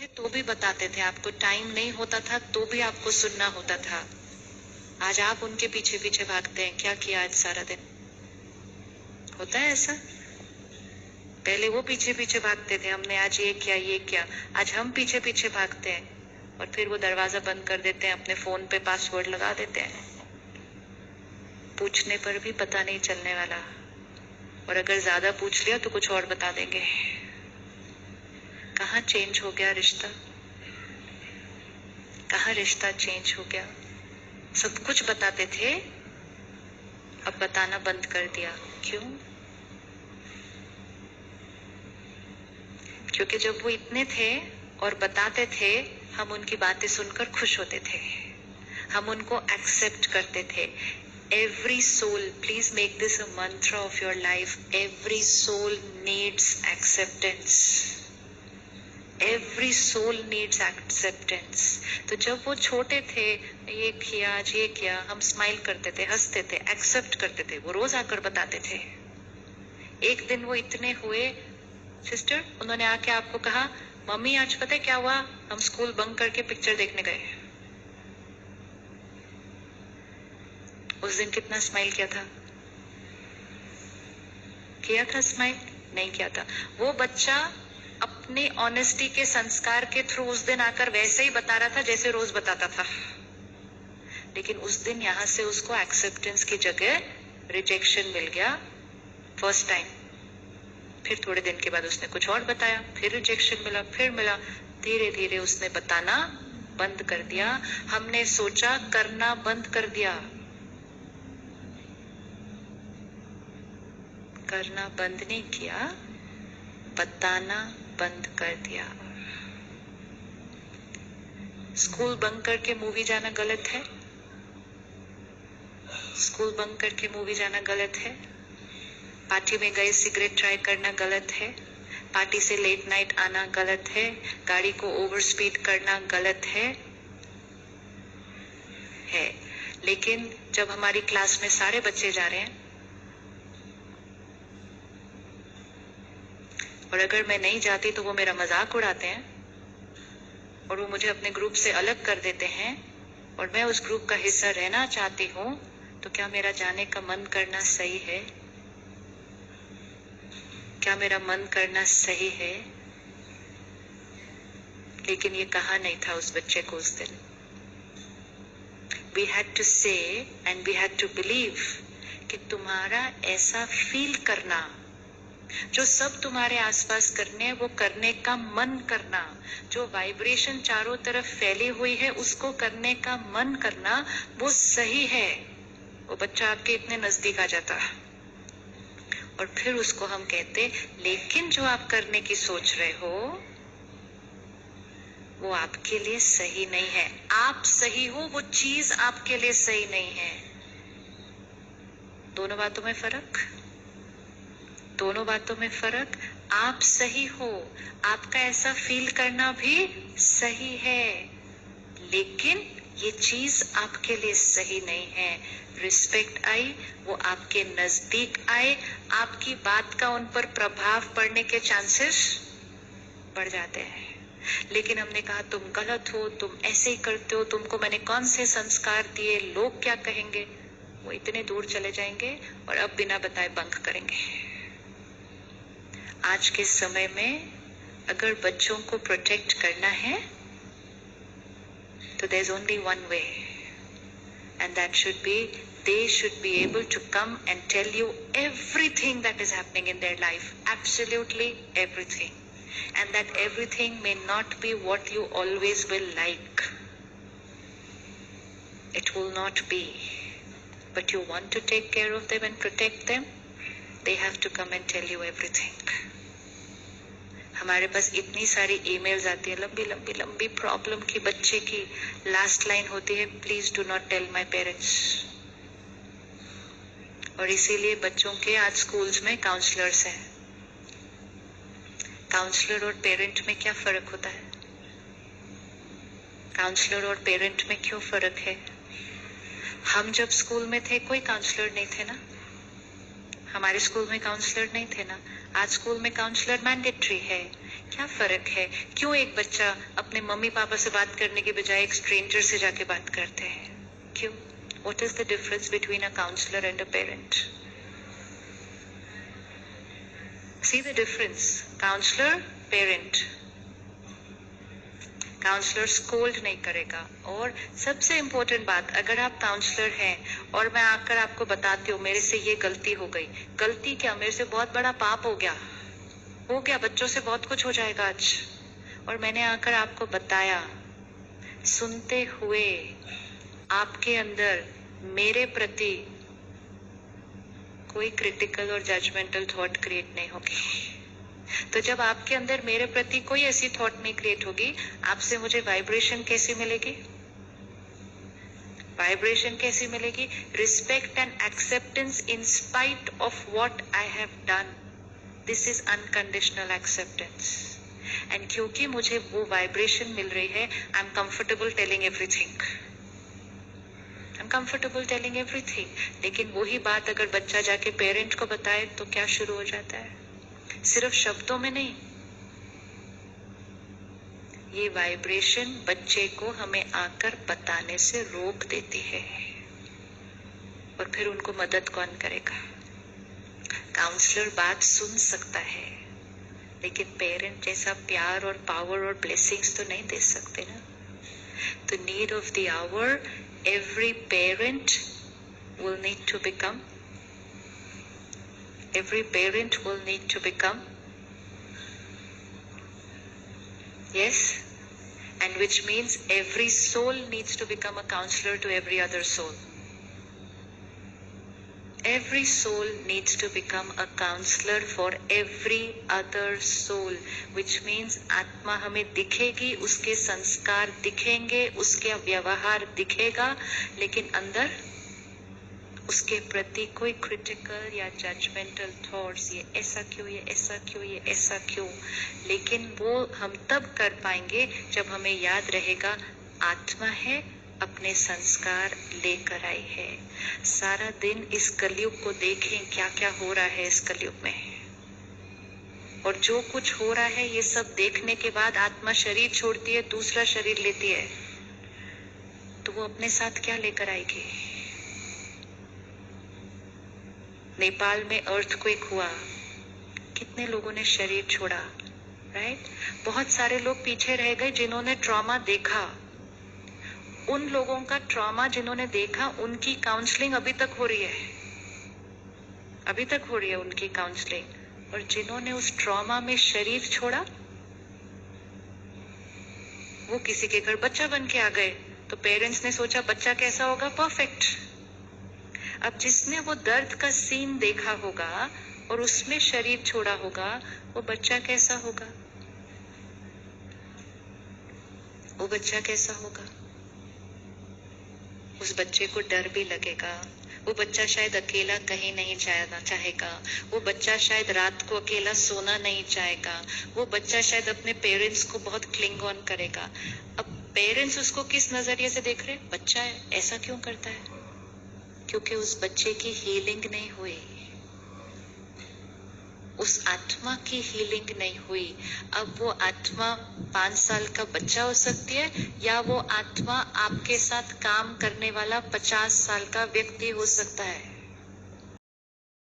थे तो भी बताते थे, आपको टाइम नहीं होता था तो भी आपको सुनना होता था। आज आप उनके पीछे पीछे भागते हैं, क्या किया आज सारा दिन? होता है ऐसा? पहले वो पीछे पीछे भागते थे, हमने आज ये किया ये किया। आज हम पीछे पीछे भागते हैं और फिर वो दरवाजा बंद कर देते हैं, अपने फोन पे पासवर्ड लगा देते हैं। पूछने पर भी पता नहीं चलने वाला, और अगर ज्यादा पूछ लिया तो कुछ और बता देंगे। कहाँ चेंज हो गया रिश्ता? कहाँ रिश्ता चेंज हो गया? सब कुछ बताते थे, अब बताना बंद कर दिया। क्यों? क्योंकि जब वो इतने थे और बताते थे, हम उनकी बातें सुनकर खुश होते थे, हम उनको एक्सेप्ट करते थे। Every soul, please make this a mantra of your life. Every soul needs acceptance. Every soul needs acceptance. तो जब वो छोटे थे, ये किया आज ये किया, हम स्माइल करते थे, हंसते थे, एक्सेप्ट करते थे। वो रोज आकर बताते थे। एक दिन वो इतने हुए सिस्टर, उन्होंने आके आपको कहा, मम्मी आज पता है क्या हुआ, हम स्कूल बंक करके पिक्चर देखने गए। उस दिन कितना स्माइल किया था? किया था स्माइल? नहीं किया था। वो बच्चा अपने ऑनेस्टी के संस्कार के थ्रू उस दिन आकर वैसे ही बता रहा था जैसे रोज बताता था, लेकिन उस दिन यहां से उसको एक्सेप्टेंस की जगह रिजेक्शन मिल गया फर्स्ट टाइम। फिर थोड़े दिन के बाद उसने कुछ और बताया, फिर रिजेक्शन मिला, फिर मिला। धीरे धीरे उसने बताना बंद कर दिया। हमने सोचा करना बंद कर दिया, करना बंद नहीं किया, बताना बंद कर दिया। स्कूल बंक करके मूवी जाना गलत है? स्कूल बंक करके मूवी जाना गलत है? पार्टी में गए सिगरेट ट्राई करना गलत है? पार्टी से लेट नाइट आना गलत है? गाड़ी को ओवर स्पीड करना गलत है? लेकिन जब हमारी क्लास में सारे बच्चे जा रहे हैं और अगर मैं नहीं जाती तो वो मेरा मजाक उड़ाते हैं और वो मुझे अपने ग्रुप से अलग कर देते हैं और मैं उस ग्रुप का हिस्सा रहना चाहती हूँ, तो क्या मेरा जाने का मन करना सही है? क्या मेरा मन करना सही है? लेकिन ये कहा नहीं था उस बच्चे को उस दिन। We had to say and we had to believe कि तुम्हारा ऐसा फील करना, जो सब तुम्हारे आसपास करने हैं वो करने का मन करना, जो वाइब्रेशन चारों तरफ फैली हुई है उसको करने का मन करना, वो सही है। वो बच्चा आपके इतने नजदीक आ जाता और फिर उसको हम कहते, लेकिन जो आप करने की सोच रहे हो वो आपके लिए सही नहीं है। आप सही हो, वो चीज आपके लिए सही नहीं है। दोनों बातों में फर्क, दोनों बातों में फर्क। आप सही हो, आपका ऐसा फील करना भी सही है, लेकिन ये चीज आपके लिए सही नहीं है। रिस्पेक्ट आई, वो आपके नजदीक आए, आपकी बात का उन पर प्रभाव पड़ने के चांसेस बढ़ जाते हैं। लेकिन हमने कहा तुम गलत हो, तुम ऐसे ही करते हो, तुमको मैंने कौन से संस्कार दिए, लोग क्या कहेंगे, वो इतने दूर चले जाएंगे और अब बिना बताए बंक करेंगे। आज के समय में अगर बच्चों को प्रोटेक्ट करना है तो there's only one way, and that should be they should be able to come and tell you everything that is happening in their life, absolutely everything, and that everything may not be what you always will like. It will not be, but you want to take care of them and protect them, they have to come and tell you everything. हमारे पास इतनी सारी emails आती है, लंबी लंबी लंबी problem की, बच्चे की लास्ट लाइन होती है, please do not tell my parents. और इसीलिए बच्चों के आज स्कूल्स में काउंसलर्स हैं। काउंसलर और पेरेंट में क्या फर्क होता है? काउंसलर और पेरेंट में क्यों फर्क है? हम जब स्कूल में थे कोई काउंसलर नहीं थे ना, हमारे स्कूल में काउंसलर नहीं थे ना। आज स्कूल में काउंसलर मैंडेटरी है। क्या फर्क है? क्यों एक बच्चा अपने मम्मी पापा से बात करने के बजाय एक स्ट्रेंजर से जाके बात करते हैं? क्यों? What is the difference between a counselor and a parent? See the difference. Counselor, parent. Counsellor scold नहीं करेगा। और सबसे इम्पोर्टेंट बात, अगर आप काउंसलर हैं और मैं आकर आपको बताती हूँ मेरे से ये गलती हो गई, गलती क्या, मेरे से बहुत बड़ा पाप हो गया, बच्चों से बहुत कुछ हो जाएगा आज, और मैंने आकर आपको बताया, सुनते हुए आपके अंदर मेरे प्रति कोई क्रिटिकल और जजमेंटल थॉट क्रिएट नहीं होगी। तो जब आपके अंदर मेरे प्रति कोई ऐसी थॉट नहीं क्रिएट होगी, आपसे मुझे वाइब्रेशन कैसी मिलेगी? वाइब्रेशन कैसी मिलेगी? Respect and acceptance in spite of what I have done. This is unconditional acceptance. And क्योंकि मुझे वो वाइब्रेशन मिल रही है, I am comfortable telling everything. Comfortable telling everything. लेकिन वही बात अगर बच्चा जाके पेरेंट को बताए तो क्या शुरू हो जाता है? सिर्फ शब्दों में नहीं, ये वाइब्रेशन बच्चे को हमें आकर बताने से रोक देती है, और फिर उनको मदद कौन करेगा? काउंसलर बात सुन सकता है, लेकिन पेरेंट जैसा प्यार और पावर और ब्लेसिंग्स तो नहीं दे सकते ना। The need of the hour, every parent will need to become, yes, and which means every soul needs to become a counselor to every other soul. Every soul needs to become a counselor for every other soul, which means आत्मा हमें दिखेगी, उसके संस्कार दिखेंगे, उसके व्यवहार दिखेगा, लेकिन अंदर उसके प्रति कोई क्रिटिकल या जजमेंटल थॉट्स, ये ऐसा क्यों, ये ऐसा क्यों, ये ऐसा क्यों। लेकिन वो हम तब कर पाएंगे जब हमें याद रहेगा आत्मा है, अपने संस्कार लेकर आई है। सारा दिन इस कलयुग को देखें, क्या क्या हो रहा है इस कलयुग में, और जो कुछ हो रहा है ये सब देखने के बाद आत्मा शरीर छोड़ती है, दूसरा शरीर लेती है, तो वो अपने साथ क्या लेकर आएगी? नेपाल में अर्थक्वेक हुआ, कितने लोगों ने शरीर छोड़ा, राइट? बहुत सारे लोग पीछे रह गए जिन्होंने ट्रॉमा देखा। उन लोगों का ट्रॉमा जिन्होंने देखा, उनकी काउंसलिंग अभी तक हो रही है, उनकी काउंसलिंग। और जिन्होंने उस ट्रॉमा में शरीर छोड़ा, वो किसी के घर बच्चा बन के आ गए, तो पेरेंट्स ने सोचा बच्चा कैसा होगा? परफेक्ट। अब जिसने वो दर्द का सीन देखा होगा और उसमें शरीर छोड़ा होगा, वो बच्चा कैसा होगा? उस बच्चे को डर भी लगेगा, वो बच्चा शायद अकेला कहीं नहीं जाना चाहेगा, वो बच्चा शायद रात को अकेला सोना नहीं चाहेगा, वो बच्चा शायद अपने पेरेंट्स को बहुत क्लिंग ऑन करेगा। अब पेरेंट्स उसको किस नजरिए से देख रहे? बच्चा है, ऐसा क्यों करता है? क्योंकि उस बच्चे की हीलिंग नहीं हुई, उस आत्मा की हीलिंग नहीं हुई। अब वो आत्मा 5 साल का बच्चा हो सकती है, या वो आत्मा आपके साथ काम करने वाला 50 साल का व्यक्ति हो सकता है।